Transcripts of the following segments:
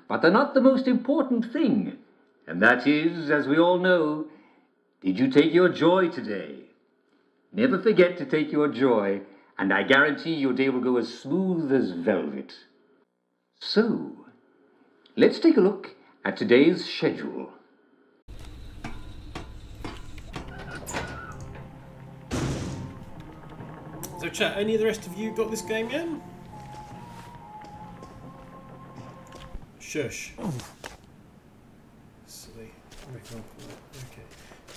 but they're not the most important thing. And that is, as we all know, did you take your joy today? Never forget to take your joy, and I guarantee your day will go as smooth as velvet. So, let's take a look at today's schedule. So chat, any of the rest of you got this game yet? Shush. Silly. Okay.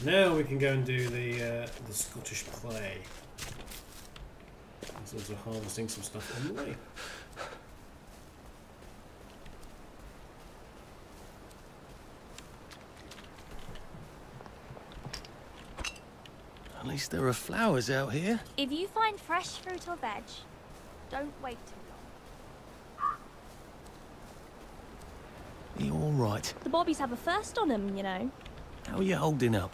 Now we can go and do the Scottish play. There's also harvesting some stuff on the way. At least there are flowers out here. If you find fresh fruit or veg, don't wait too long. Are you all right? The bobbies have a first on them, you know. How are you holding up?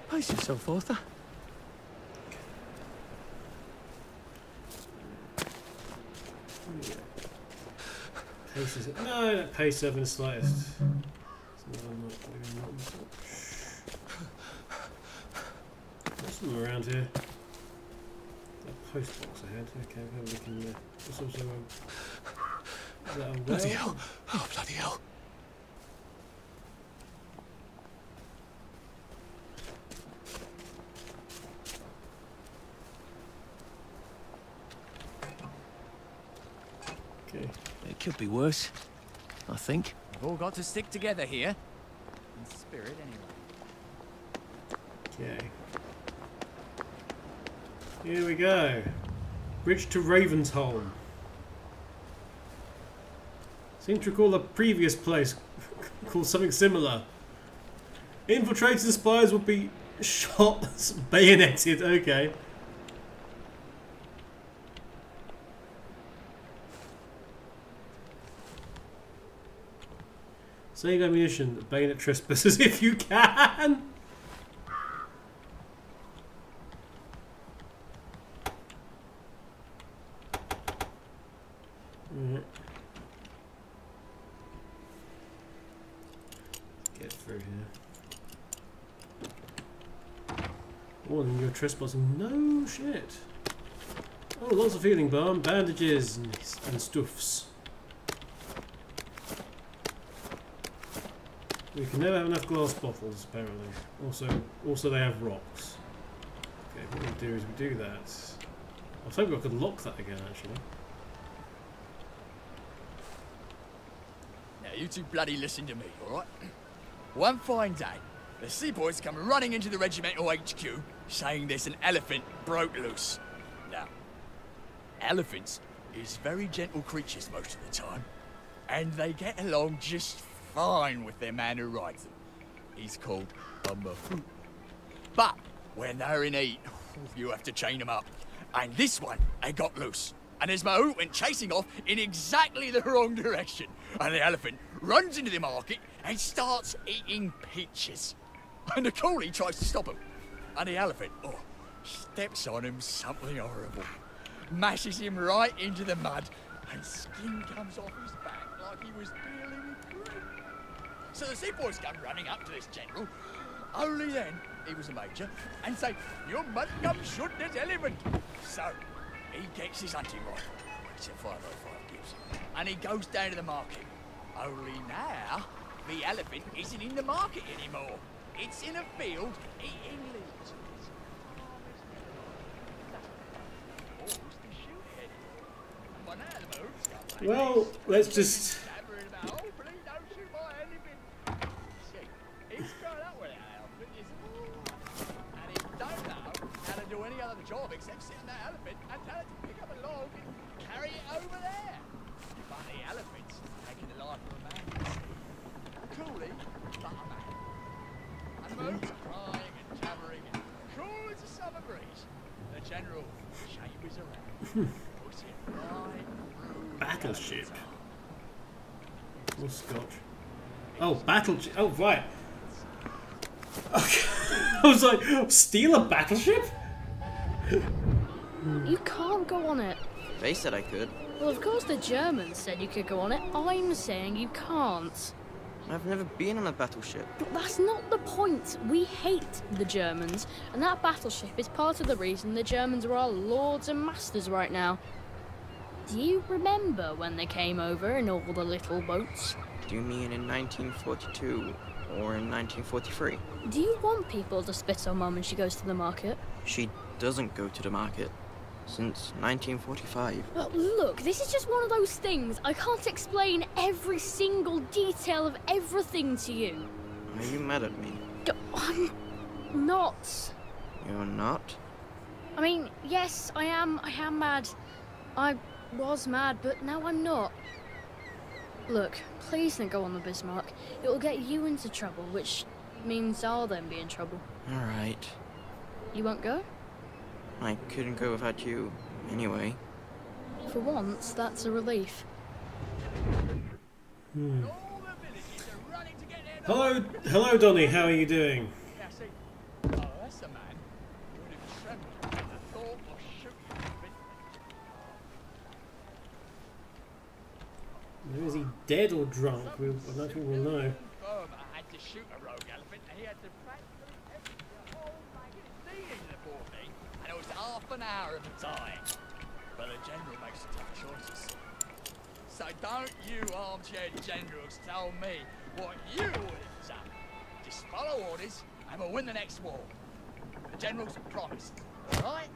Pace yourself, Arthur. Pace is no, that pace up in the slightest. There's some around here. That post box I had. Okay, we'll have a look in there. There's also is that a well? Bloody hell! Oh, bloody hell! Okay. It could be worse, I think. We've all got to stick together here. In spirit, anyway. Okay. Here we go. Bridge to Ravensholm. Seem to recall the previous place called something similar. Infiltrators and spies will be shot, bayoneted. Okay. Save ammunition, bayonet trespassers if you can. Get through here. Oh, and you're trespassing. No shit. Oh, lots of healing balm, bandages, and stuffs. We can never have enough glass bottles, apparently. Also they have rocks. Okay, what we do is we do that. I was hoping I could lock that again, actually. Now you two bloody listen to me, alright? One fine day, the seaboys come running into the regimental HQ, saying there's an elephant broke loose. Now, elephants is very gentle creatures most of the time, and they get along just fine with their man who rides them. He's called a mahou. But when they're in heat, you have to chain them up. And this one, they got loose. And his mahou went chasing off in exactly the wrong direction. And the elephant runs into the market and starts eating peaches. And the coolie tries to stop him. And the elephant, steps on him something horrible. Mashes him right into the mud, and skin comes off his back like he was peeling fruit. So the seaboys come running up to this general. Only then he was a major, and say, "You must come shoot this elephant." So he gets his hunting rifle, it's a 505 gives, and he goes down to the market. Only now the elephant isn't in the market anymore. It's in a field eating leaves. Well, let's just... Job except sit in that elephant and tell it to pick up a log and carry it over there. But the elephant's taking the life of a man, you see. Coolly, but a man. And the moon's crying and jabbering and cool as a summer breeze. The general chambers around. Puts it right through Battleship. Or Scotch. Oh, battleship. Oh, right. Okay. I was like, steal a battleship? You can't go on it. They said I could. Well, of course the Germans said you could go on it. I'm saying you can't. I've never been on a battleship. But that's not the point. We hate the Germans, and that battleship is part of the reason the Germans are our lords and masters right now. Do you remember when they came over in all the little boats? Do you mean in 1942 or in 1943? Do you want people to spit on Mum when she goes to the market? She doesn't go to the market since 1945. Look, this is just one of those things. I can't explain every single detail of everything to you. Are you mad at me? I'm not. You're not? I mean, yes, I am mad. I was mad, but now I'm not. Look, please don't go on the Bismarck. It will get you into trouble, which means I'll then be in trouble. Alright. You won't go? I couldn't go without you, anyway. For once, that's a relief. Hello, Donnie. How are you doing? Is he dead or drunk? I don't think we'll know. Half an hour at a time. But the general makes the tough choices. So don't you armchair generals tell me what you would have done. Just follow orders and we'll win the next war. The generals promised. Alright?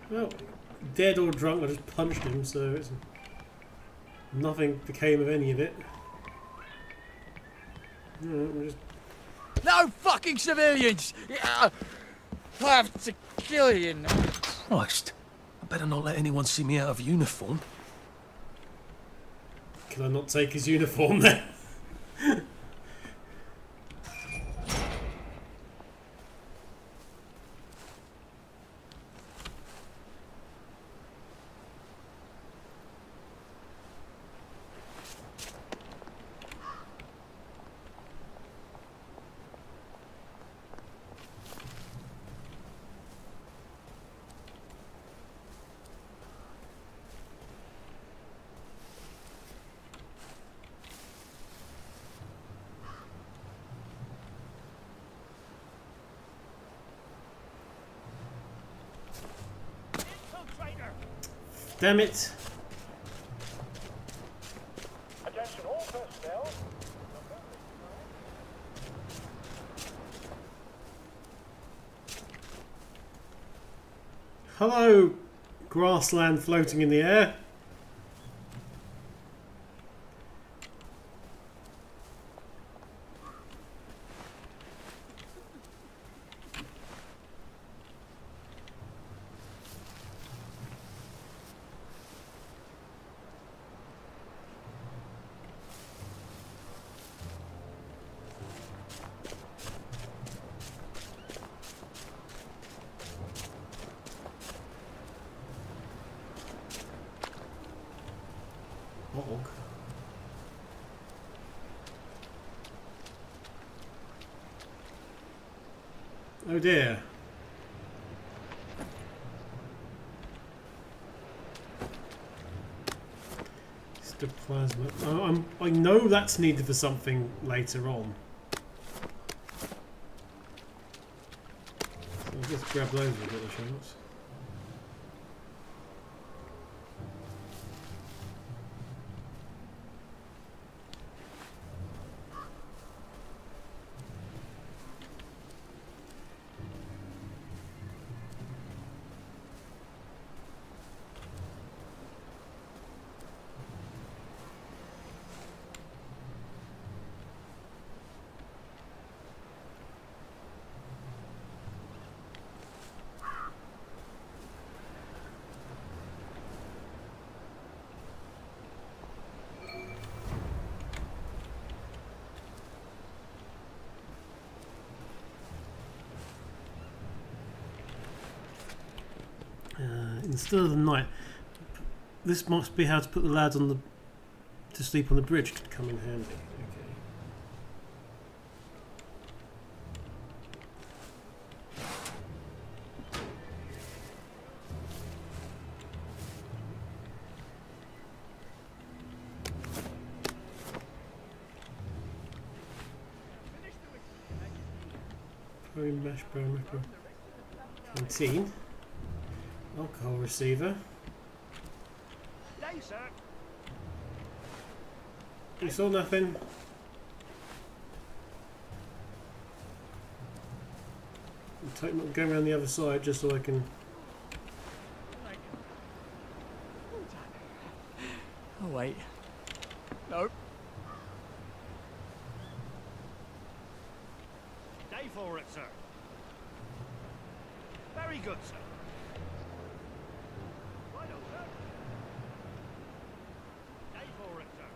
Well, dead or drunk, I just punched him, so it's nothing became of any of it. No fucking civilians! Yeah, I have to kill you now. Christ. I better not let anyone see me out of uniform. Can I not take his uniform then? Damn it! Attention all personnel. Hello, grassland floating in the air. Oh dear. Histoplasma. Oh, I know that's needed for something later on. So I'll just grab those and get the chance. Instead of the night, this must be how to put the lads on the to sleep on the bridge. Could come in handy. PAPIER-MÂCHÉ. Canteen. Alcohol receiver. Day, sir. You saw nothing. I'm going around the other side just so I can. Oh, wait. Nope. Day for it, sir. Very good, sir. Righto, sir. Day for it, sir.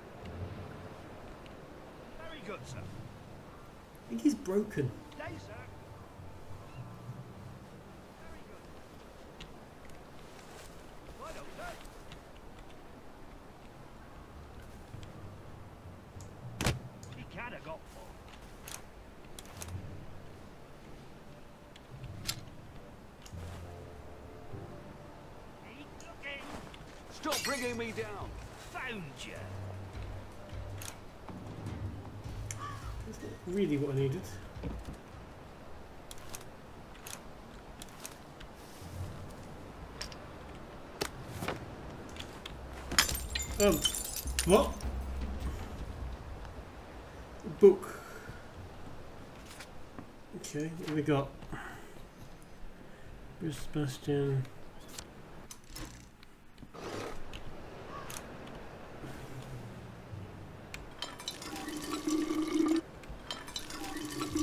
Very good, sir. I think he's broken. Day, sir. Very good. Righto, sir. He can have got more. Keep looking. Stop bringing me down. Found you. That's not really what I needed. What? Book. Okay, what have we got? Bruce Sebastian.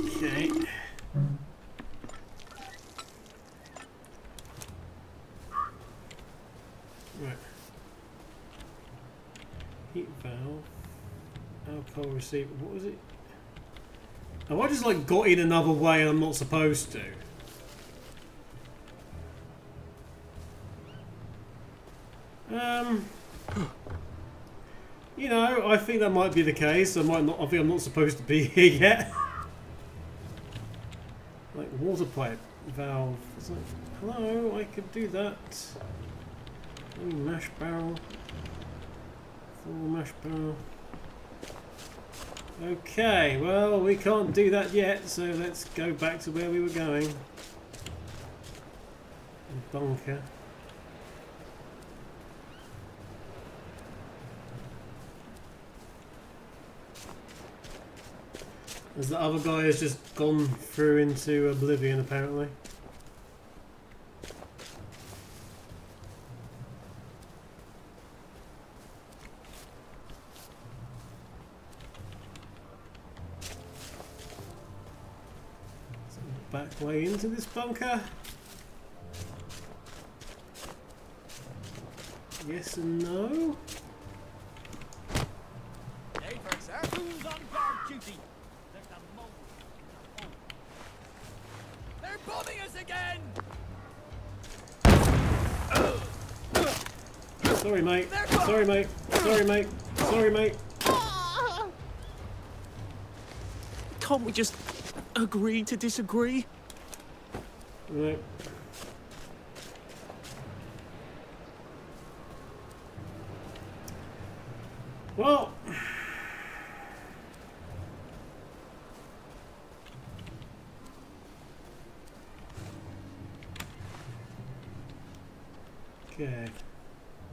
Okay. Right. Heat valve. Alcohol receiver. What was it? Have I just like got in another way and I'm not supposed to? You know, I think that might be the case. I think I'm not supposed to be here yet. Like water pipe valve. It's like, hello, I could do that. Mash barrel. Full mash barrel. Okay, well, we can't do that yet, so let's go back to where we were going. Bunker. As the other guy has just gone through into oblivion, apparently. Back way into this bunker. Yes and no. Neighbour, sir. Who's on guard duty? There's a mole. They're bombing us again! Sorry, mate. Sorry, mate. Sorry, mate. Sorry, mate. Can't we just agree to disagree? Right. Well. Okay.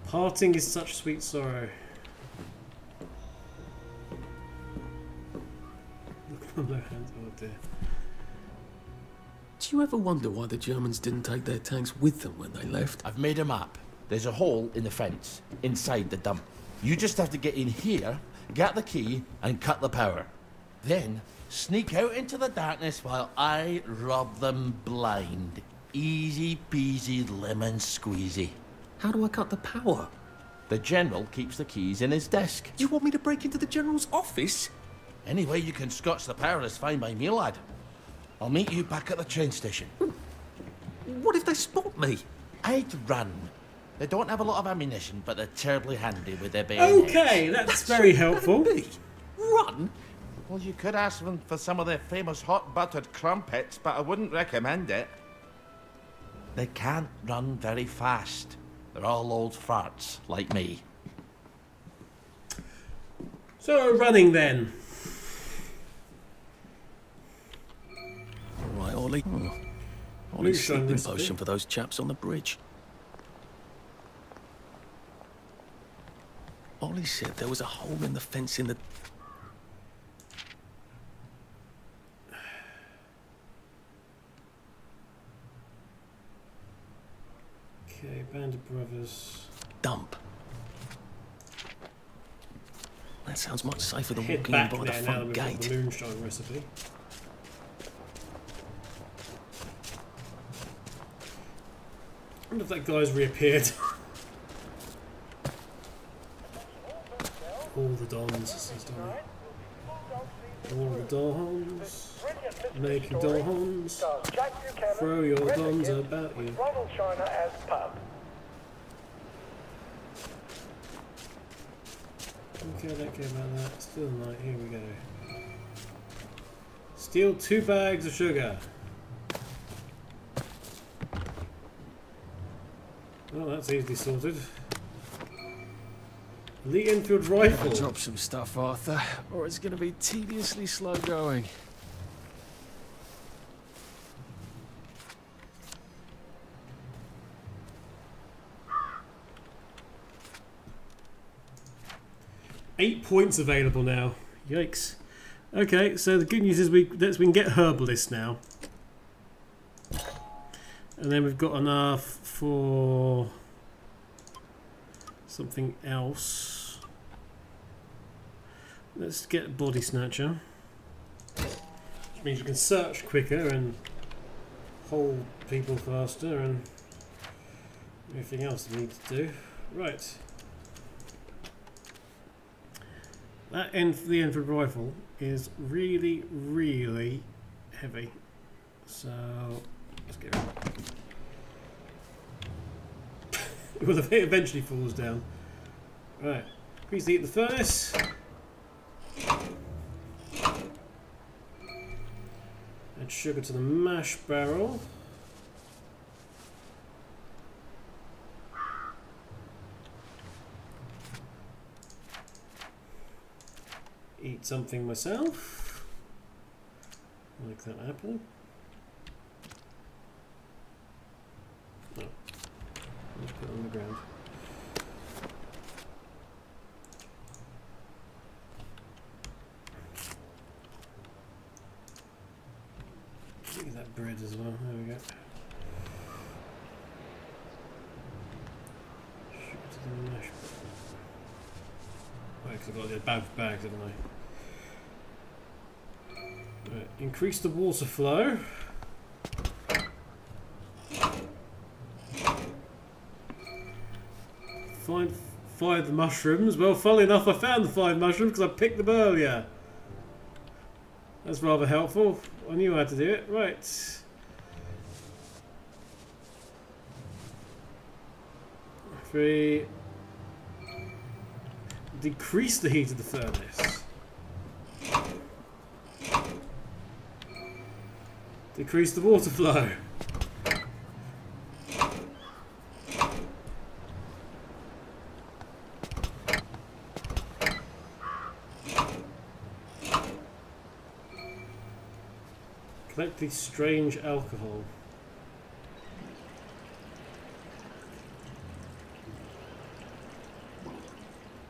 Parting is such sweet sorrow. Look on their hands, oh dear. Do you ever wonder why the Germans didn't take their tanks with them when they left? I've made a map. There's a hole in the fence, inside the dump. You just have to get in here, get the key, and cut the power. Then, sneak out into the darkness while I rob them blind. Easy peasy lemon squeezy. How do I cut the power? The General keeps the keys in his desk. You want me to break into the General's office? Any way you can scotch the power is fine by me, lad. I'll meet you back at the train station. What if they spot me? I'd run. They don't have a lot of ammunition, but they're terribly handy with their bayonets. Okay, that's very helpful. Run? Well, you could ask them for some of their famous hot buttered crumpets, but I wouldn't recommend it. They can't run very fast. They're all old farts, like me. So, running then. Right, well, Ollie. Ollie's sleeping potion for those chaps on the bridge. Ollie said there was a hole in the fence in the... Okay, Band of Brothers. Dump. That sounds much safer than Head walking in back by the there now that front we've got gate. the moonshine recipe. I wonder if that guy's reappeared. All the dons, says Donnie. All the dons. Making dons. Throw your dons about you. Okay, I don't care about that. Still night. Here we go. Steal 2 bags of sugar. Oh, that's easily sorted. Elite Enfield rifle. Drop some stuff, Arthur, or it's going to be tediously slow going. Eight points available now. Yikes. Okay, so the good news is we can get Herbalist now. And then we've got enough for something else. Let's get Body Snatcher. Which means you can search quicker and hold people faster and everything else we need to do. Right. That the Enfield rifle is really, really heavy. So let's get rid of it. Well, it eventually falls down. Right. Increase the heat of the furnace. Add sugar to the mash barrel. Eat something myself. Like that apple. Oh. Let's put it on the ground. Look at that bread as well. There we go. Sugar to the mash. Oh, because I've got the bags, haven't I? Right, increase the water flow. Find the mushrooms. Well, funnily enough, I found the 5 mushrooms because I picked them earlier. That's rather helpful. I knew how to do it. Right. Three. Decrease the heat of the furnace. Decrease the water flow. Collect the strange alcohol.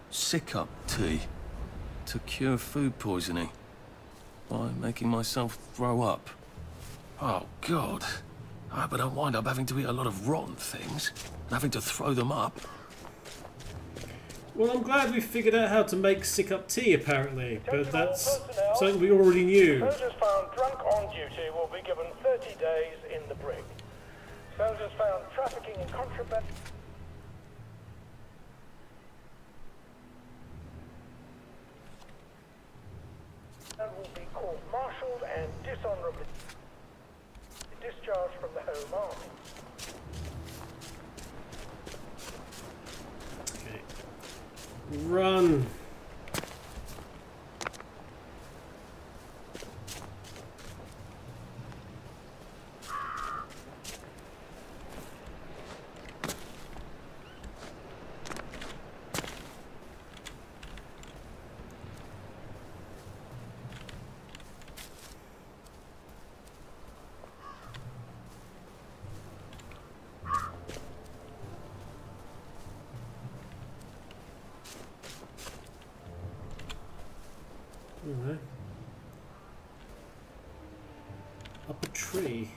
Sick-up tea to cure food poisoning by making myself throw up. Oh, God. I but I'll wind up having to eat a lot of rotten things and having to throw them up. Well, I'm glad we figured out how to make sick-up tea, apparently, but that's something we already knew. Soldiers found drunk on duty will be given 30 days in the brig. Soldiers found trafficking in contraband... and will be court-martialed and dishonourably discharged from the Home Army. Okay. Run! Up a tree.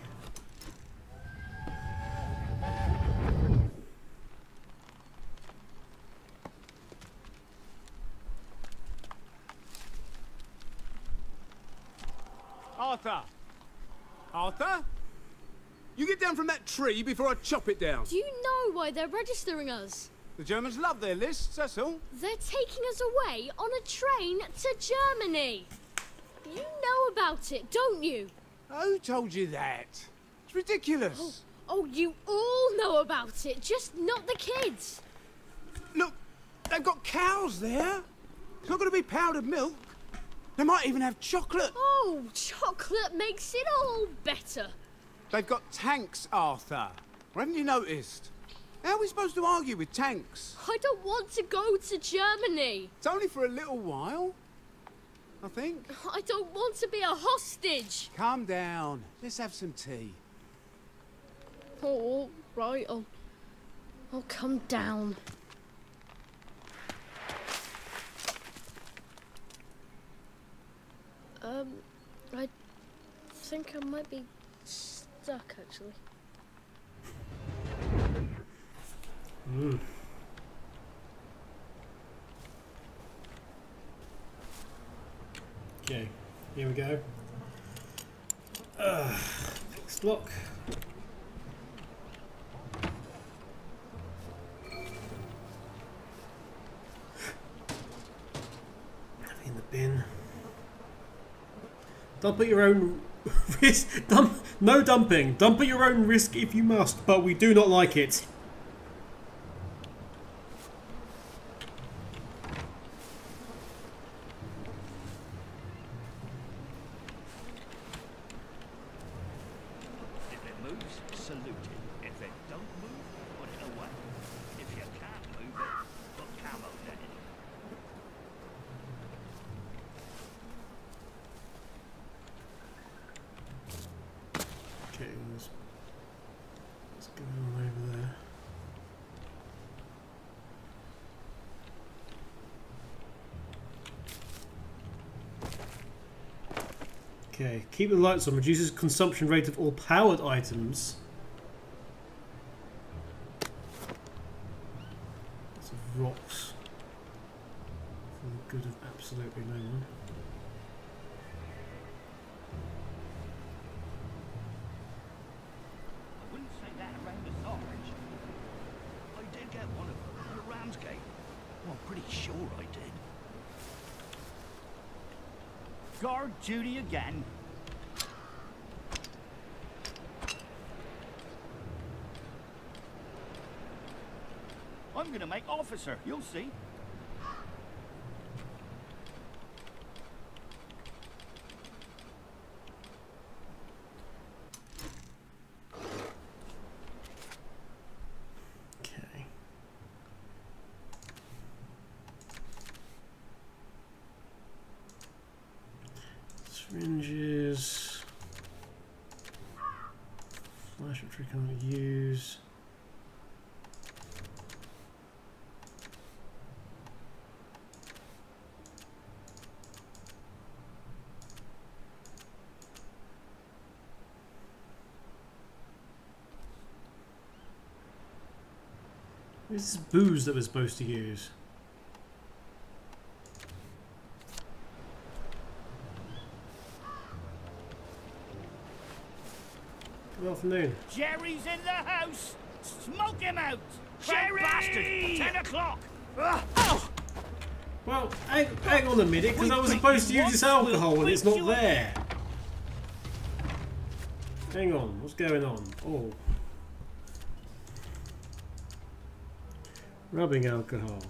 Arthur! Arthur? You get down from that tree before I chop it down. Do you know why they're registering us? The Germans love their lists, that's all. They're taking us away on a train to Germany. You know about it, don't you? Who told you that? It's ridiculous. Oh, you all know about it, just not the kids. Look, they've got cows there. It's not going to be powdered milk. They might even have chocolate. Oh, chocolate makes it all better. They've got tanks, Arthur. Or haven't you noticed? How are we supposed to argue with tanks? I don't want to go to Germany. It's only for a little while, I think. I don't want to be a hostage. Calm down. Let's have some tea. Oh, right, I'll come down. I think I might be stuck, actually. Okay, here we go. Fixed lock. In the bin. Dump at your own risk. No dumping. Dump at your own risk if you must, but we do not like it. If it moves, salute it. If it don't move, put it away. If you can't move it, put camo down. Okay, what's going on over there? Okay, keep the lights on, reduces consumption rate of all powered items. Lots of rocks. For the good of absolutely no one. I wouldn't say that around the Sarge. I did get one of them at Ramsgate. Well, I'm pretty sure I did. Guard duty again. I'm gonna make officer, you'll see. Okay. Syringes. Flash which we can't use. This is booze that we're supposed to use. Good afternoon. Jerry's in the house! Smoke him out! Jerry! Bastard! 10 o'clock! Oh! Well, hang on a minute, because I was supposed to use this alcohol and it's not there. Hang on, what's going on? Oh. Rubbing alcohol.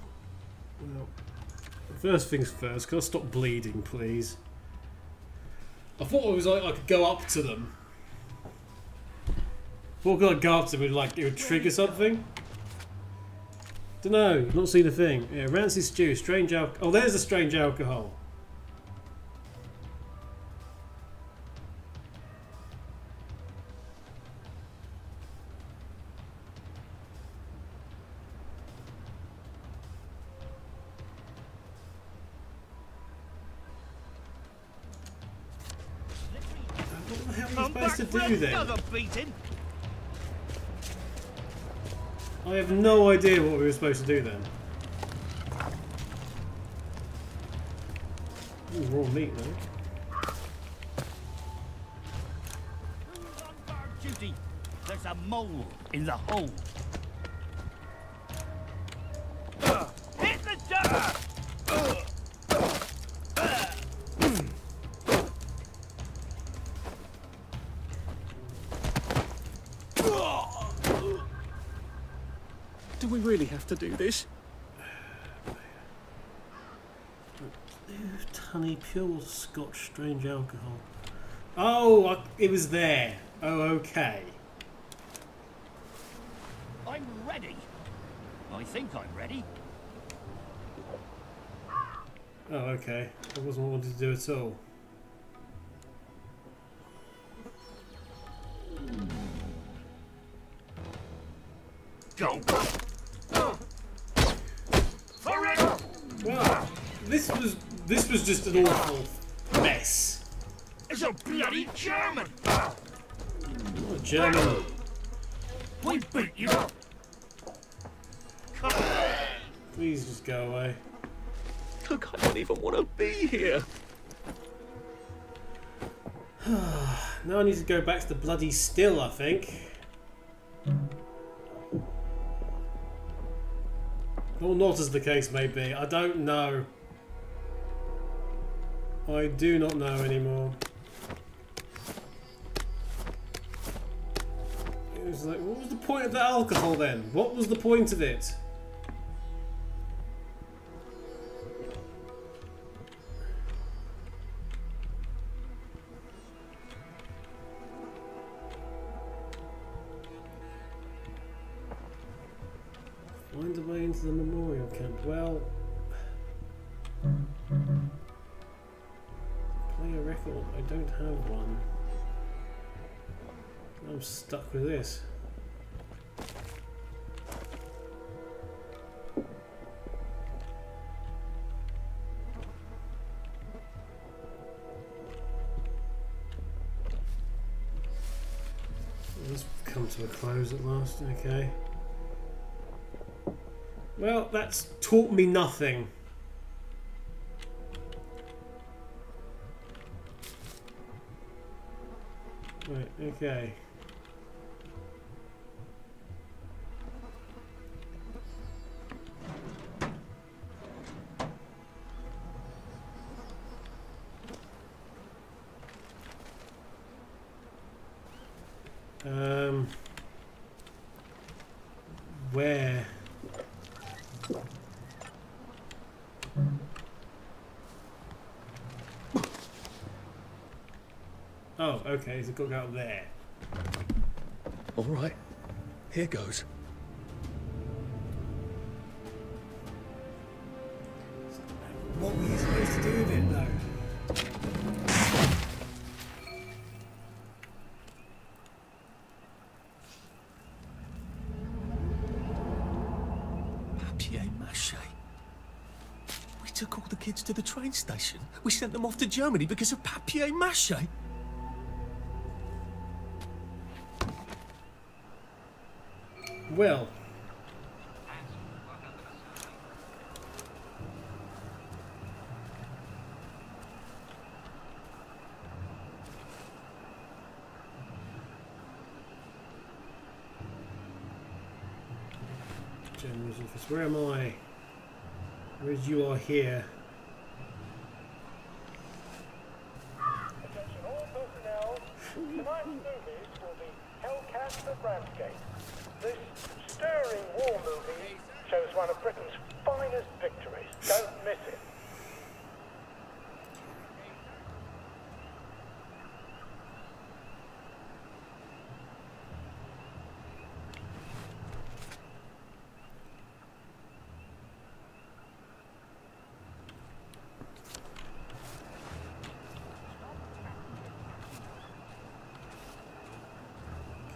Well, first things first, can I stop bleeding, please? I thought it was like I could go up to them. What could I go up to them? Like, it would trigger something? Dunno, not seen a thing. Yeah, rancid stew, strange alcohol. Oh, there's a strange alcohol. What the hell are you supposed to do then? I have no idea what we were supposed to do then. Ooh, raw meat though. Who's on guard duty? There's a mole in the hole. Hit the dirt! Do we really have to do this? Honey, pure Scotch strange alcohol. Oh, it was there. Oh, okay. I'm ready. I think I'm ready. Oh, okay. That wasn't what I wanted to do at all. Go. Well, this was just an awful mess. It's a bloody German. Oh, German. We beat you. Please just go away. Look, I don't even want to be here. Now I need to go back to the bloody still, I think. Or not, as the case may be. I don't know. I do not know anymore. It was like, what was the point of the alcohol then? What was the point of it? Find a way into the memorial camp. Well, play a record. I don't have one. I'm stuck with this. Let's come to a close at last. Okay. Well, that's taught me nothing. Right, okay. Where? Oh, okay, so got to go out there. All right, here goes. What were you supposed to do with it, though? Papier-mâché. We took all the kids to the train station. We sent them off to Germany because of papier-mâché. Well. General's office. Where am I? Whereas you are here. Attention all personnel. Tonight's movies will be Hellcat and Ramsgate. This stirring war movie shows one of Britain's finest victories. Don't miss it.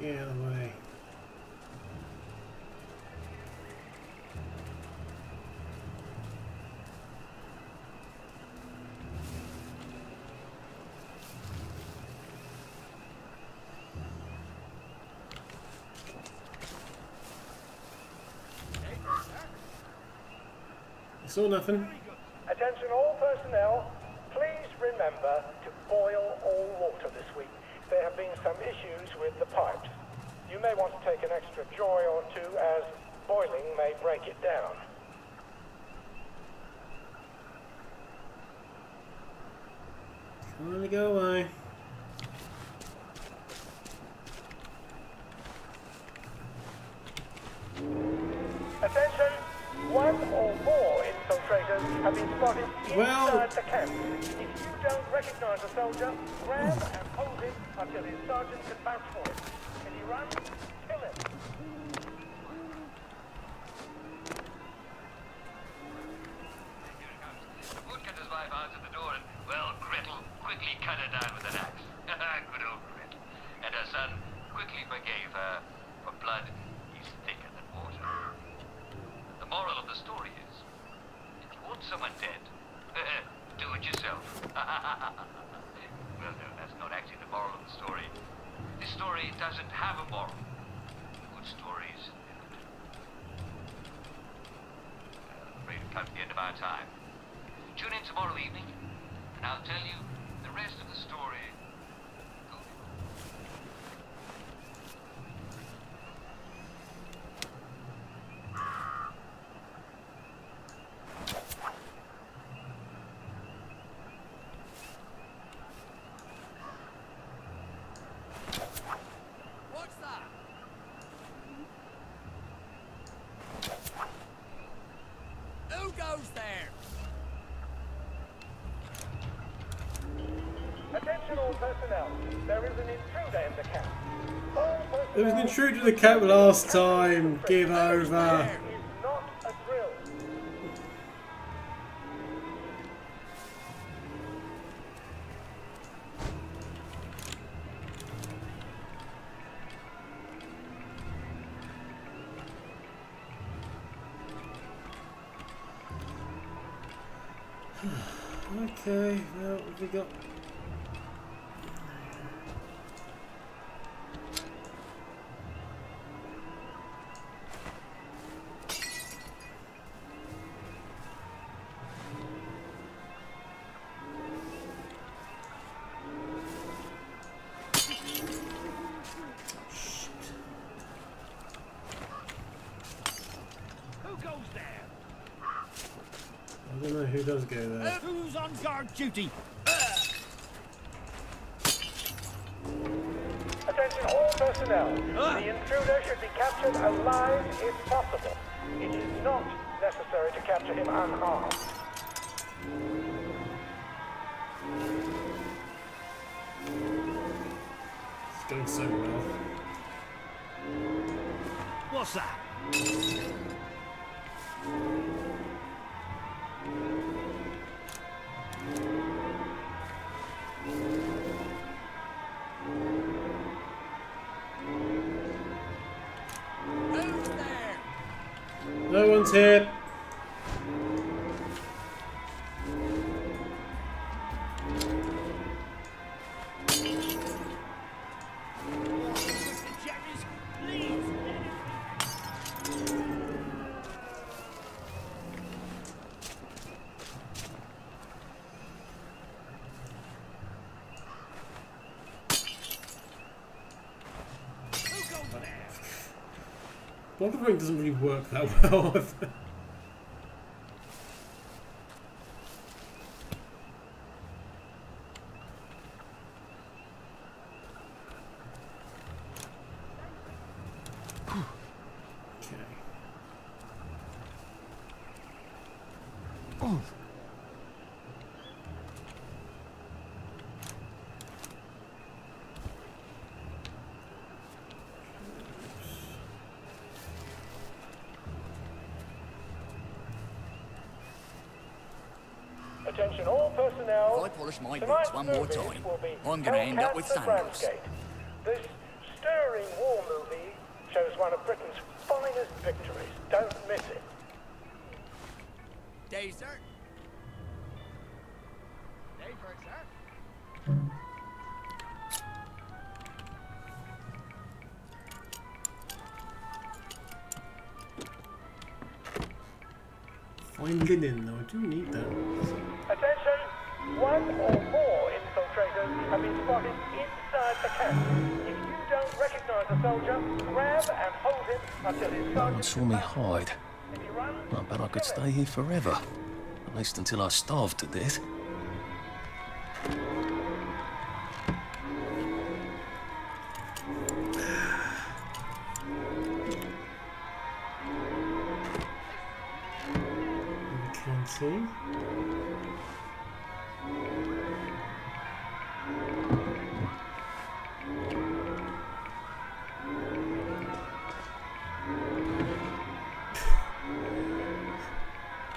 Get out of the way. Saw nothing. Attention all personnel, please remember to boil all water this week. There have been some issues with the pipes. You may want to take an extra joy or two as boiling may break it down. Trying to go away. Attention! One or more infiltrators have been spotted inside the camp. If you don't recognize a soldier, grab and hold him until his sergeant can vouch for him. If he runs, kill him. The woodcutter's wife answered the door and, well, Gretel quickly cut her down with an axe. Good old Gretel. And her son quickly forgave her, for blood is thicker than water. The moral of the story is, if you want someone dead, do it yourself. Well, no, that's not actually the moral of the story. This story doesn't have a moral. Good stories never do. I'm afraid we've come to the end of our time. Tune in tomorrow evening, and I'll tell you the rest of the story. What's that? Who goes there? Attention all personnel, there is an intruder in the camp. There was an intruder in the camp last time. Give over. Is not a drill. Okay, well, what have we got? Who goes there? I don't know who does go there. Who's on guard duty? Attention all personnel, the intruder should be captured alive if possible. It is not necessary to capture him unharmed. It's going so well. What's that? Who's there? No one's here. Jerry's, please. Who goes there? Blood ring doesn't really work that well. Attention all personnel. If I polish my Tonight's boots one more movie time, will be I'm going to end up with Hellcat sandals. the Ramsgate. This stirring war movie shows one of Britain's finest victories. Don't miss it. Day, sir. Day for it, sir. Fine linen, though. I do need that. Attention! One or more infiltrators have been spotted inside the camp. If you don't recognize a soldier, grab and hold him until his No one saw me hide. I bet I could stay here forever. At least until I starved to death. Can't see.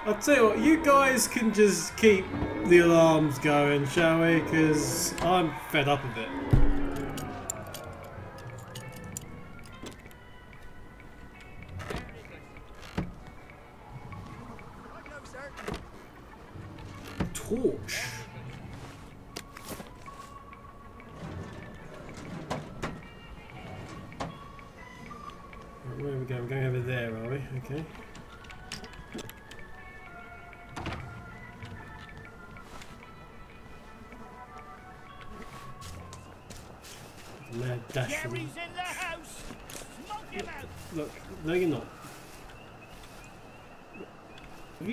I'll tell you what, you guys can just keep the alarms going, shall we? Because I'm fed up of it. Torch. Right, where are we going? We're going over there, are we? Okay. Mad dash from... Jerry's in the house. Smoke him out. Look, no, you're not. Have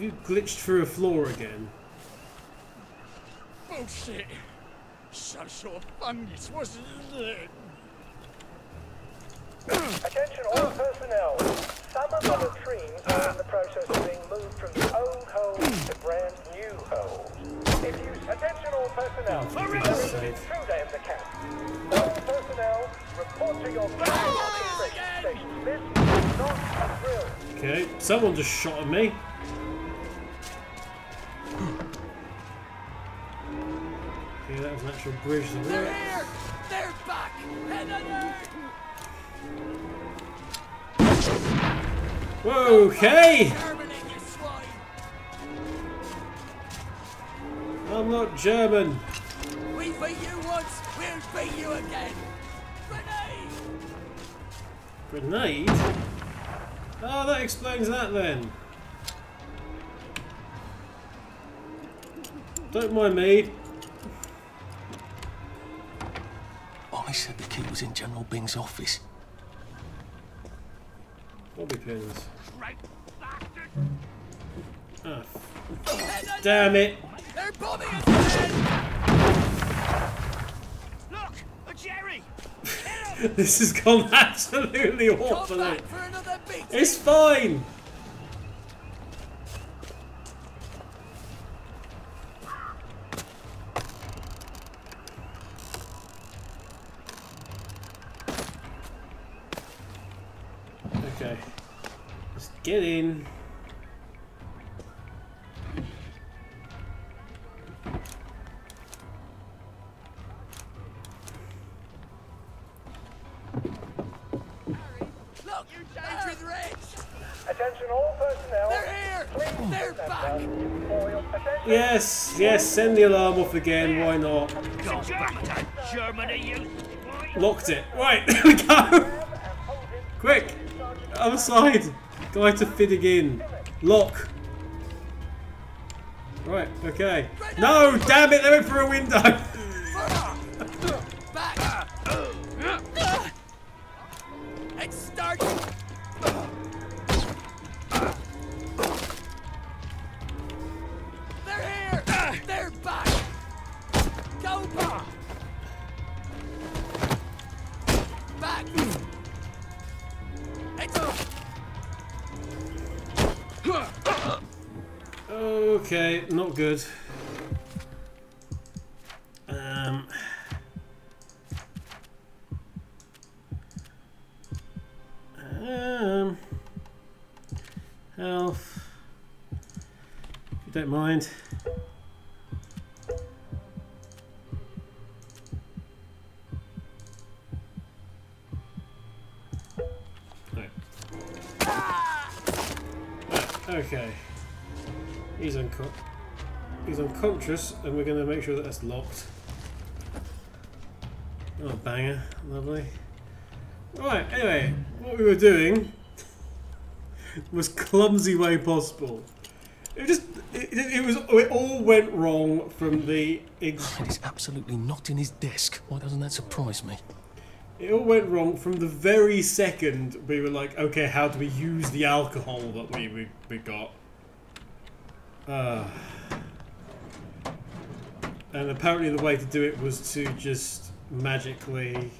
you glitched through a floor again? Bullshit. Some sort of fungus, wasn't it? Attention all personnel. Some of the latrines are in the process of being moved from the old holes to brand new holes. If you attention all personnel, there is an intruder in the camp. All personnel, report to your station. This is not a drill. Okay, someone just shot at me. Okay, that was an actual bridge. They're here! They're back! Whoa, okay! I'm not German. We beat you once, we'll beat you again. Grenade? Oh, that explains that then. Don't mind me. Ollie said the key was in General Bing's office. Bobby pins. Ah, damn it! They're bombing us again! Look, a Jerry! This has gone absolutely awfully. It's fine. Okay, let's get in. Look, Adrian Rich! Attention all personnel. They're here! They're back! Yes, yes, send the alarm off again, why not? Go back to Germany, you... Locked it. Right, there we go! Quick! Other side! Guy to fitting in. Lock. Right, okay. No, damn it, they went through a window! Back! It's starting! They're here! They're back! Go back! Back! It's... Okay, not good. Health. If you don't mind. Right. Okay. He's unconscious, and we're going to make sure that that's locked. Oh, banger. Lovely. Right, anyway, what we were doing most clumsy way possible. It all went wrong from the. It's absolutely not in his desk. Why doesn't that surprise me? It all went wrong from the very second we were like, okay, how do we use the alcohol that we got? And apparently the way to do it was to just magically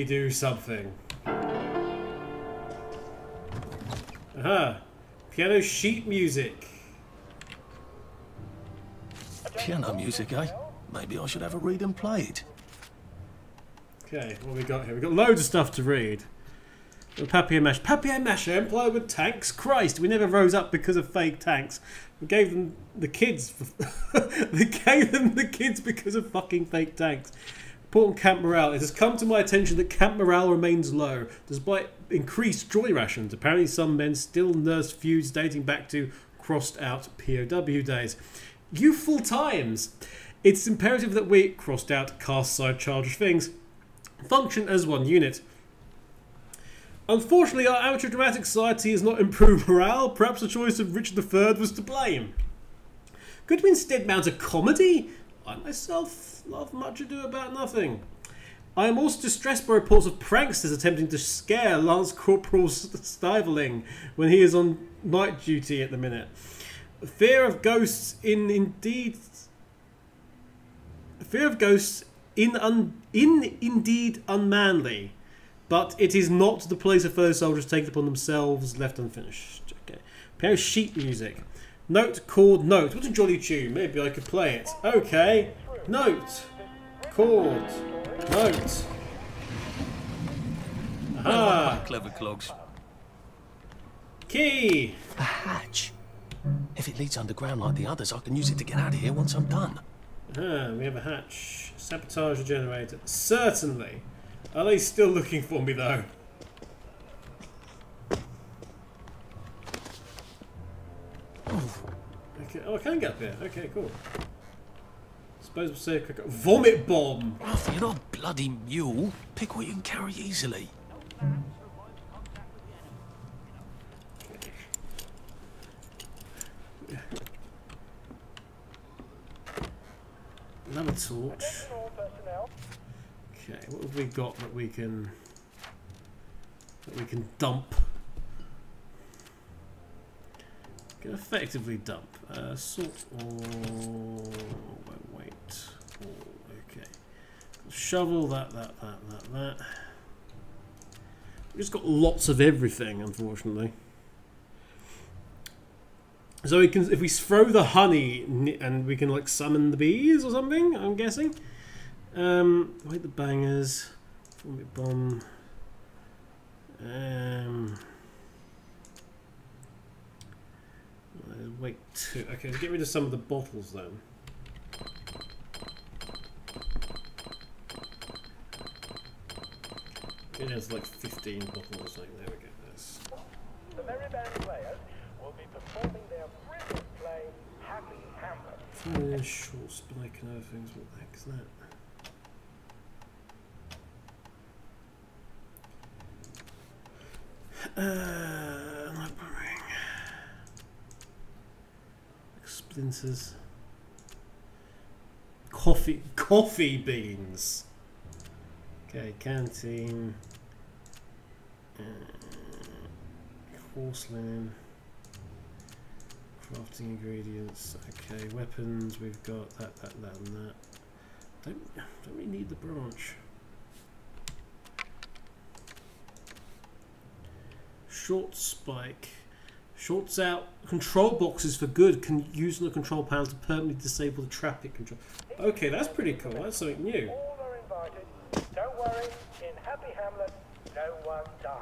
do something. Aha! Piano sheet music. Piano music, eh? Maybe I should have a read and play it. Okay, what have we got here? We've got loads of stuff to read. Papier-mâché. Papier-mâché and plywood tanks? Christ, we never rose up because of fake tanks. We gave them the kids. They gave them the kids because of fucking fake tanks. Important camp morale. It has come to my attention that camp morale remains low, despite increased joy rations. Apparently some men still nurse feuds dating back to crossed out POW days. Youthful times. It's imperative that we, crossed out cast side childish things, function as one unit. Unfortunately, our amateur dramatic society has not improved morale. Perhaps the choice of Richard III was to blame. Could we instead mount a comedy? I myself love Much Ado About Nothing. I am also distressed by reports of pranksters attempting to scare Lance Corporal Stiveling when he is on night duty at the minute. Fear of ghosts indeed unmanly. But it is not the place of fellow soldiers taken upon themselves, left unfinished. Okay. Piano sheet music. Note, chord, note. What's a jolly tune? Maybe I could play it. Okay. Note. Chord. Note. Aha. Clever clogs. Key. A hatch. If it leads underground like the others, I can use it to get out of here once I'm done. Ah, we have a hatch. Sabotage the generator. Certainly. Are they still looking for me, though? Okay. Oh, I can get up here. Okay, cool. Suppose we'll say a quick... Vomit bomb! Arthur, you're not a bloody mule. Pick what you can carry easily. Another torch. Okay, what have we got that we can dump? We can effectively dump salt or wait. Okay, shovel that. We've just got lots of everything, unfortunately. So we can, if we throw the honey and we can like summon the bees or something, I'm guessing. Wait, the bangers, vomit bomb. Wait, two. Okay, to get rid of some of the bottles then. Okay, there's like 15 bottles or something. There we go. That's... The Merry Band players will be performing their brilliant play, Happy Hamlet. Short spike and other things. What the heck is that? Splinters. Coffee beans. Okay, canteen. Horse linen. Crafting ingredients. Okay, weapons. We've got that, and that. Don't we need the branch? Short spike. Shorts out control boxes for good. Can use the control panel to permanently disable the traffic control. Okay, that's pretty cool. That's something new. All are invited. Don't worry, in Happy Hamlet, no one dies.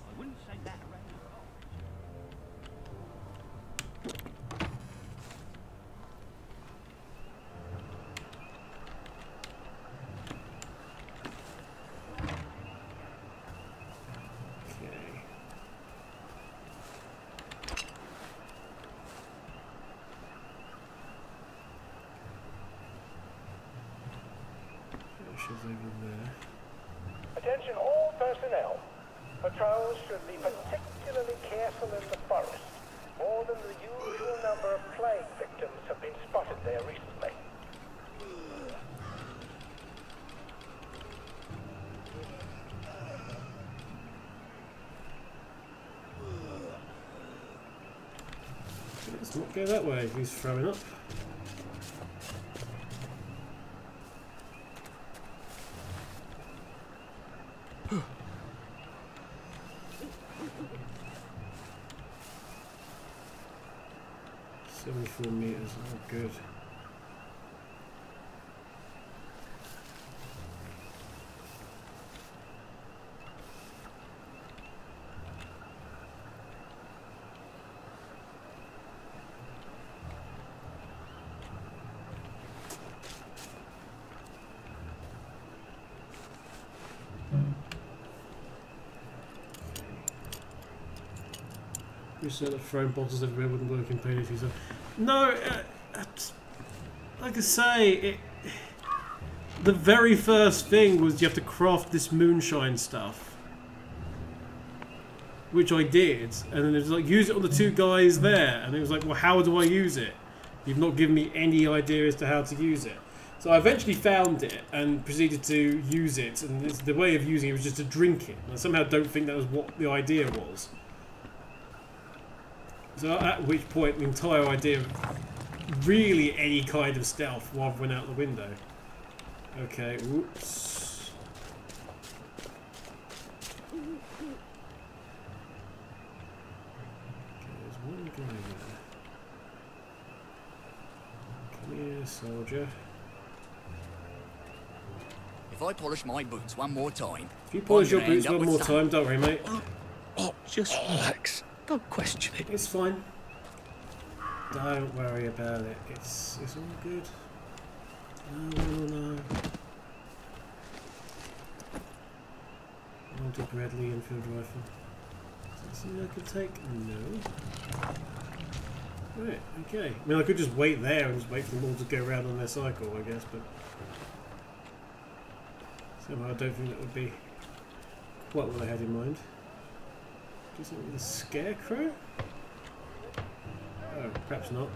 I wouldn't say that around the rock. is over there. Attention all personnel. Patrols should be particularly careful in the forest. More than the usual number of plague victims have been spotted there recently. Let's not go that way if he's throwing up. $74 meters, oh good. You said that throwing bottles everywhere wouldn't work in PvP, so... No, like I say, the very first thing was you have to craft this moonshine stuff. Which I did, and then it was like, use it on the two guys there, and it was like, well, how do I use it? You've not given me any idea as to how to use it. So I eventually found it, and proceeded to use it, and the way of using it was just to drink it. And I somehow don't think that was what the idea was. So at which point the entire idea of really any kind of stealth rather went out the window. Okay, whoops. Okay, there's one guy there. Come here, soldier. If I polish my boots one more time... If you polish your boots one more time, don't worry, mate. Oh, just relax. Don't question it. It's fine. Don't worry about it. It's all good. No. Multi Bradley Enfield rifle. Is that something I could take? No. Right, okay. I mean, I could just wait there and just wait for them all to go around on their cycle, I guess, but somehow I don't think that would be quite what I had in mind. Do something with a scarecrow? Oh, perhaps not.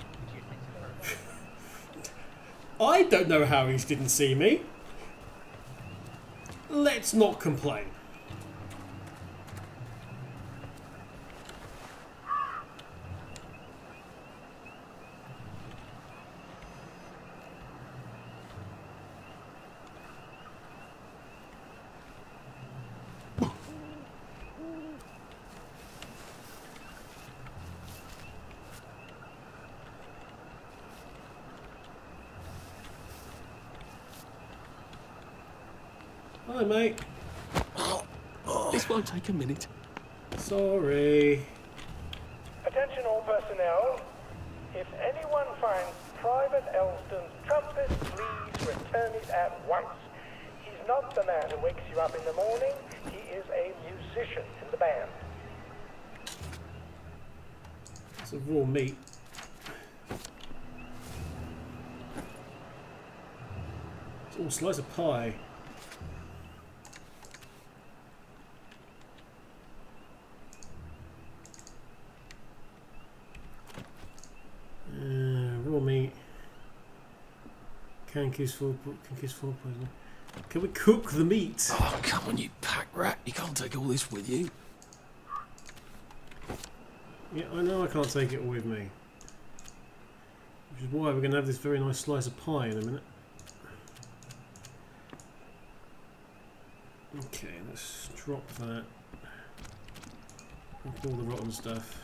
I don't know how he didn't see me. Let's not complain. Hi, mate. This won't take a minute. Sorry. Attention all personnel. If anyone finds Private Elston's trumpet, please return it at once. He's not the man who wakes you up in the morning. He is a musician in the band. It's a raw meat. It's all slice of pie. Raw meat. Can kiss food poisoning. Can we cook the meat? Oh, come on, you pack rat. You can't take all this with you. Yeah, I know I can't take it all with me. Which is why we're going to have this very nice slice of pie in a minute. Okay, let's drop that. Drop all the rotten stuff.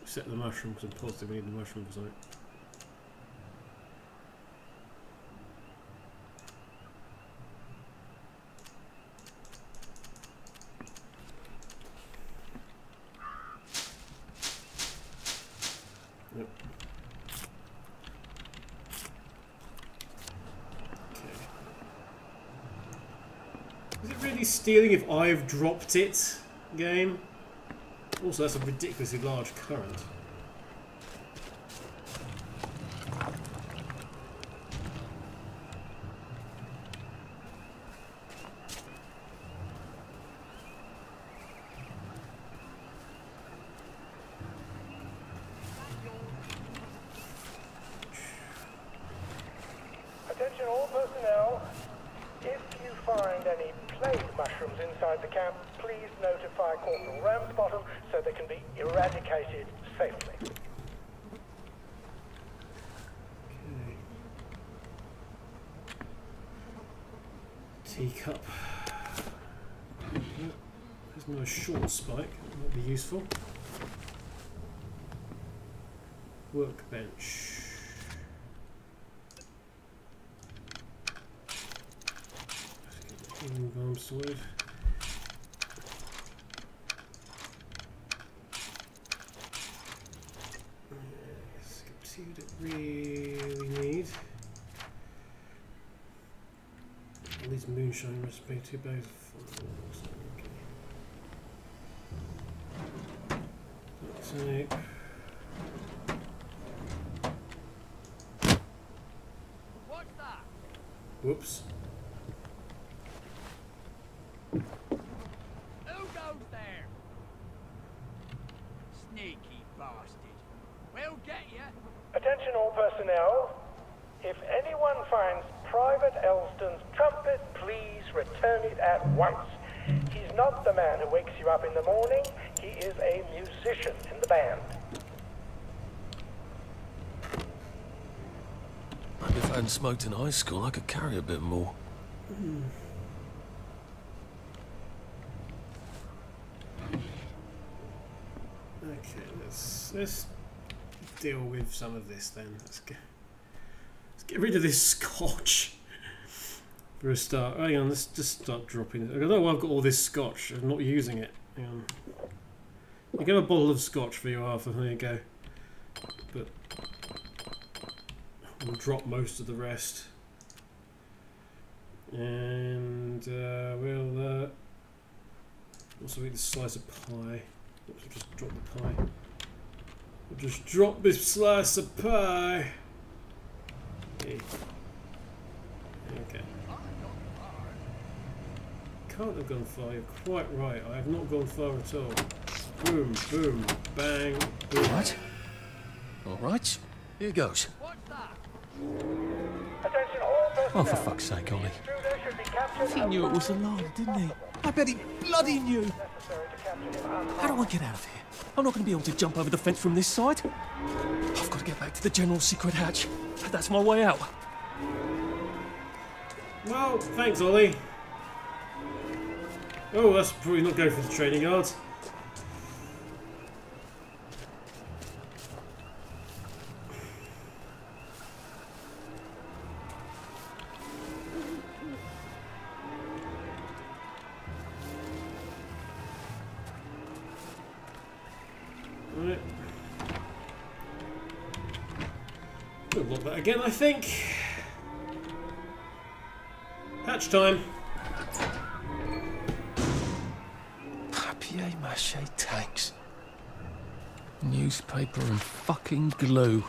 Except the mushroom, because I'm positive we need the mushroom for something. Yep. Okay. Is it really stealing if I've dropped it, game? Also, that's a ridiculously large current. find any plague mushrooms inside the camp, please notify Corporal Ramsbottom so they can be eradicated safely. Teacup. There's no short spike, that might be useful. Workbench. Healing balm sorted. Let's see what it really need. At least moonshine recipe, 2 bags of fireworks. Okay. Tape. What's that? Whoops. Who goes there? Sneaky bastard. We'll get you. Attention all personnel. If anyone finds Private Elston's trumpet, please return it at once. He's not the man who wakes you up in the morning. He is a musician in the band. Maybe if I hadn't smoked in high school, I could carry a bit more. Okay, let's deal with some of this then. Let's get rid of this scotch for a start. Hang on, let's just start dropping it. I know I've got all this scotch. I'm not using it. Hang on. You get a bottle of scotch for you, Arthur. There you go. But we'll drop most of the rest. And we'll also eat this slice of pie. Oops, I'll just drop the pie. We'll just drop this slice of pie. Okay. Okay. Can't have gone far. You're quite right. I have not gone far at all. Boom, boom, bang, boom. What? All right. Here goes. Attention all personnel. Oh, for fuck's sake, Ollie. He knew it was a lie, didn't he? I bet he bloody knew. How do I get out of here? I'm not going to be able to jump over the fence from this side. I've got to get back to the general secret hatch. That's my way out. Well, thanks, Ollie. Oh, that's probably not going for the training yards. Right. We'll lock that again, I think. Hatch time. Papier-mâché tanks. Newspaper and fucking glue.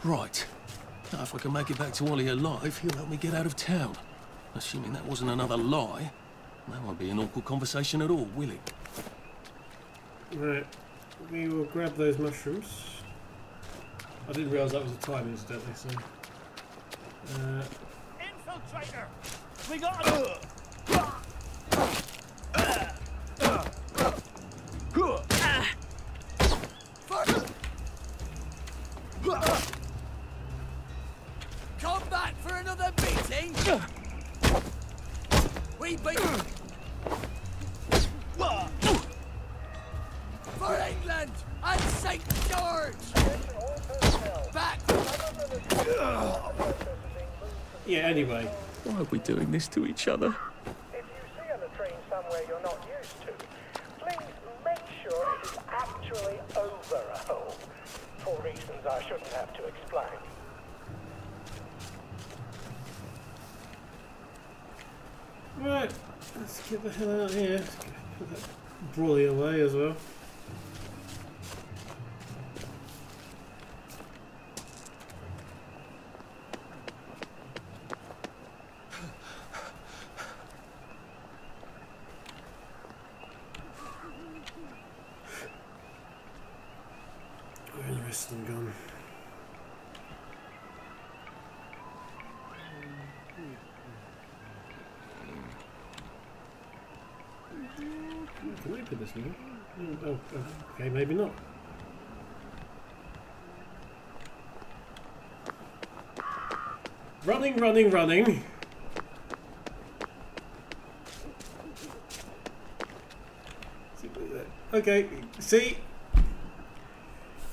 Right. Now if I can make it back to Ollie alive, he'll help me get out of town. Assuming that wasn't another lie, that won't be an awkward conversation at all, will it? Right. We will grab those mushrooms. I didn't realise that was a time, incidentally, so... Infiltrator! We got him! Come back for another meeting? We beat... For England and St. George! Back! Yeah, anyway. Why are we doing this to each other? If you see on the train somewhere you're not used to, please make sure it is actually over a hole, for reasons I shouldn't have to explain. Right, let's get the hell out of here. Let's put that brolly away as well. Where are the rest of them gone? Can we open this now? Oh, okay, maybe not. Running, running, running. Okay, see?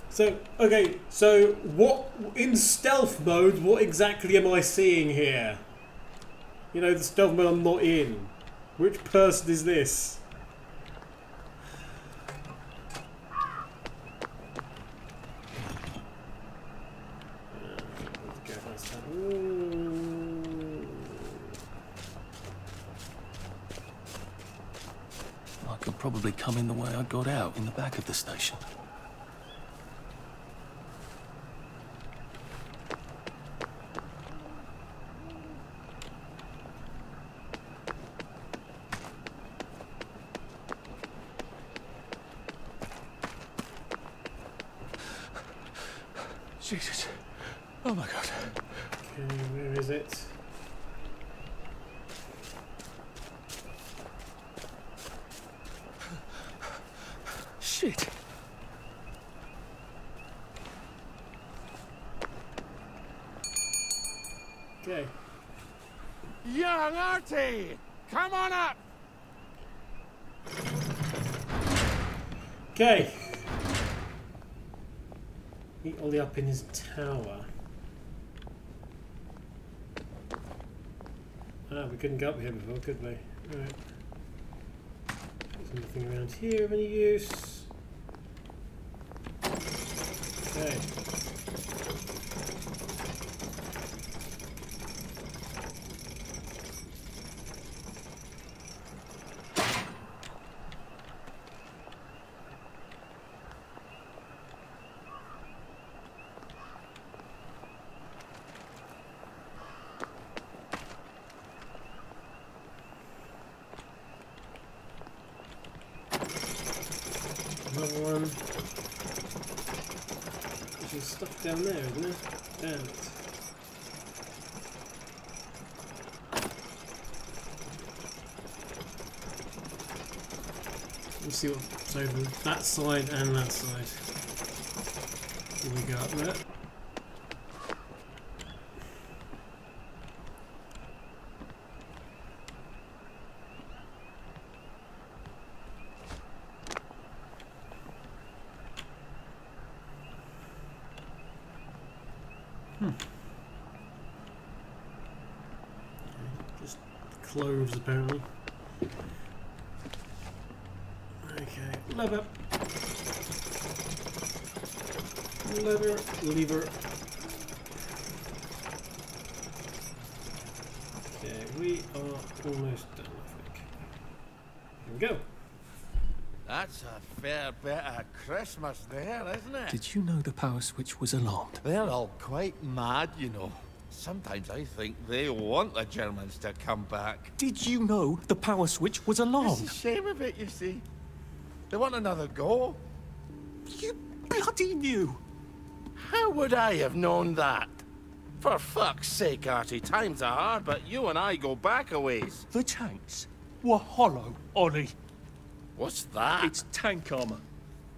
So, okay, so what, in stealth mode, what exactly am I seeing here? You know, the stealth mode I'm not in. Which person is this? I could probably come in the way I got out, in the back of the station. Jesus. Oh my God. Okay, where is it? Shit. Okay. Young Artie! Come on up! Okay. Meet Ollie up in his tower. Ah, we couldn't go up here before, could we? Alright. There's nothing around here of any use. Okay. Another one. There's stuff down there, isn't there? Damn it. Let's see what's over that side and that side. Here we go up there. Just cloves apparently. Okay, lever. Lever. Okay, we are almost done, I think. Here we go. That's a fair bit of Christmas there, isn't it? Did you know the power switch was alarmed? They're all quite mad, you know. Sometimes I think they want the Germans to come back. Did you know the power switch was alarmed? It's a shame of it, you see. They want another go. You bloody knew! How would I have known that? For fuck's sake, Artie, times are hard, but you and I go back a ways. The tanks were hollow, Ollie. What's that? It's tank armor.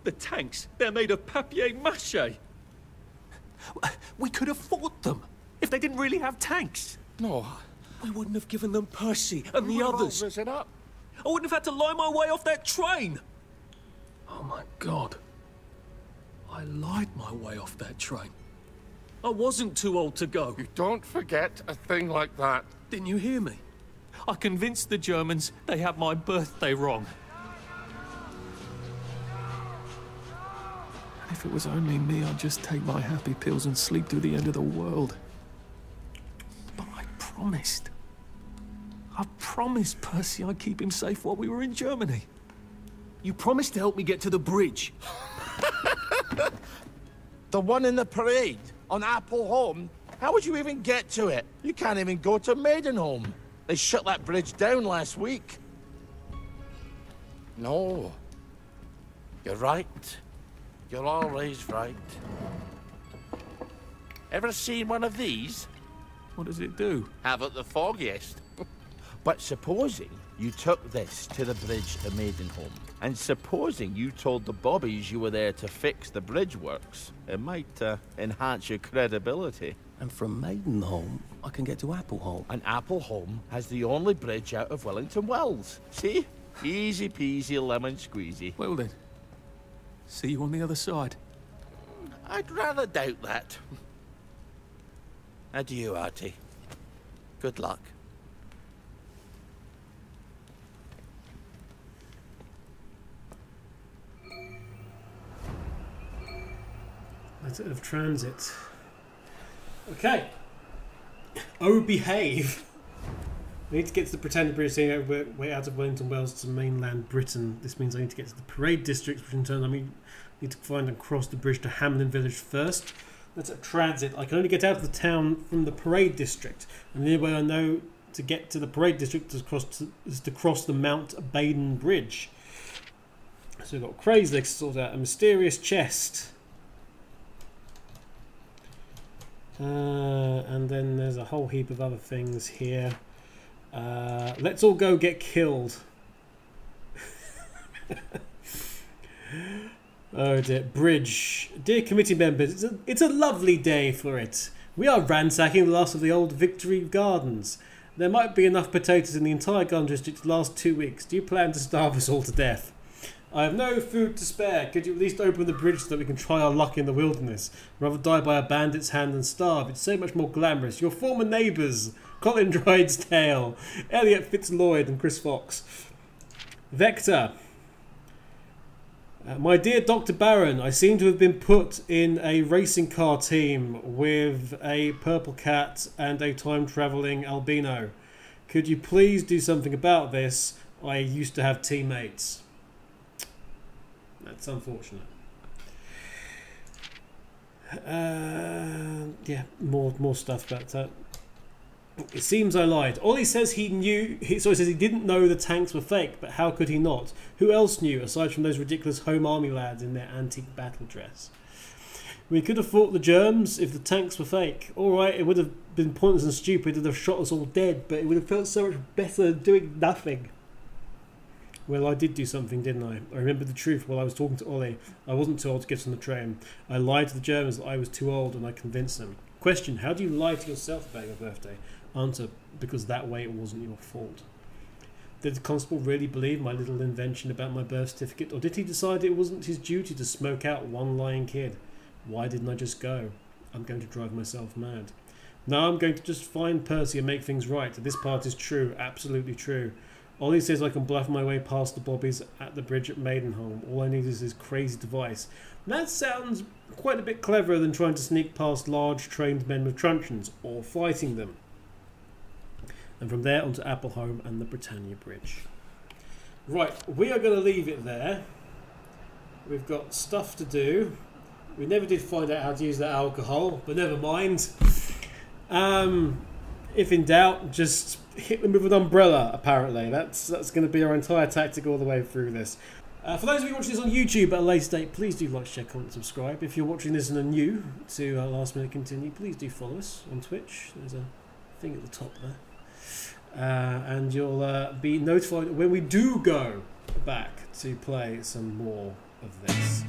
The tanks, they're made of papier-mâché. We could have fought them if they didn't really have tanks. No. We wouldn't have given them Percy and the others. It up. I wouldn't have had to lie my way off that train. Oh my God. I lied my way off that train. I wasn't too old to go. You don't forget a thing like that. Didn't you hear me? I convinced the Germans they had my birthday wrong. If it was only me, I'd just take my happy pills and sleep through the end of the world. But I promised. I promised Percy I'd keep him safe while we were in Germany. You promised to help me get to the bridge. The one in the parade on Apple Home? How would you even get to it? You can't even go to Maidenholm. They shut that bridge down last week. No. You're right. You're always right. Ever seen one of these? What does it do? Haven't the foggiest. But supposing you took this to the bridge at Maidenholm, and supposing you told the bobbies you were there to fix the bridge works, it might enhance your credibility. And from Maidenholm, I can get to Appleholm. And Appleholm has the only bridge out of Wellington Wells. See? Easy peasy lemon squeezy. Well then, see you on the other side. I'd rather doubt that. Adieu, Artie. Good luck. Letter of transit. Okay. Oh, behave. I need to get to the Britannia Bridge, way out of Wellington Wells to mainland Britain. This means I need to get to the Parade District, which in turn I need to find and cross the bridge to Hamlin Village first. That's a transit. I can only get out of the town from the Parade District. And the only way I know to get to the Parade District is to cross the Mount Baden Bridge. So we've got Crazy Legs to sort out, a mysterious chest. And then there's a whole heap of other things here. Let's all go get killed. Oh dear. Bridge. Dear committee members, it's a lovely day for it. We are ransacking the last of the old Victory Gardens. There might be enough potatoes in the entire garden district to last 2 weeks. Do you plan to starve us all to death? I have no food to spare. Could you at least open the bridge so that we can try our luck in the wilderness? Rather die by a bandit's hand than starve. It's so much more glamorous. Your former neighbours, Colin Drydesdale, Elliot Fitzloyd and Chris Fox. Vector. My dear Dr. Barron, I seem to have been put in a racing car team with a purple cat and a time-travelling albino. Could you please do something about this? I used to have teammates. That's unfortunate. Yeah, more stuff about that. It seems I lied. Ollie says he says he didn't know the tanks were fake, but how could he not? Who else knew, aside from those ridiculous Home Army lads in their antique battle dress? We could have fought the germs if the tanks were fake. Alright, it would have been pointless and stupid to have shot us all dead, but it would have felt so much better doing nothing. Well, I did do something, didn't I? I remembered the truth while I was talking to Ollie. I wasn't too old to get on the train. I lied to the Germans that I was too old, and I convinced them. Question, how do you lie to yourself about your birthday? Answer, because that way it wasn't your fault. Did the constable really believe my little invention about my birth certificate, or did he decide it wasn't his duty to smoke out one lying kid? Why didn't I just go? I'm going to drive myself mad. Now I'm going to just find Percy and make things right. This part is true, absolutely true. Ollie says I can bluff my way past the bobbies at the bridge at Maidenholm. All I need is his crazy device. That sounds quite a bit cleverer than trying to sneak past large trained men with truncheons, or fighting them. And from there onto Appleholm and the Britannia Bridge. Right, we are going to leave it there. We've got stuff to do. We never did find out how to use that alcohol, but never mind. If in doubt, just hit them with an umbrella, apparently. That's going to be our entire tactic all the way through this. For those of you watching this on YouTube at a later date, please do like, share, comment, subscribe. If you're watching this and are new to Last Minute Continue, please do follow us on Twitch. There's a thing at the top there. And you'll be notified when we do go back to play some more of this.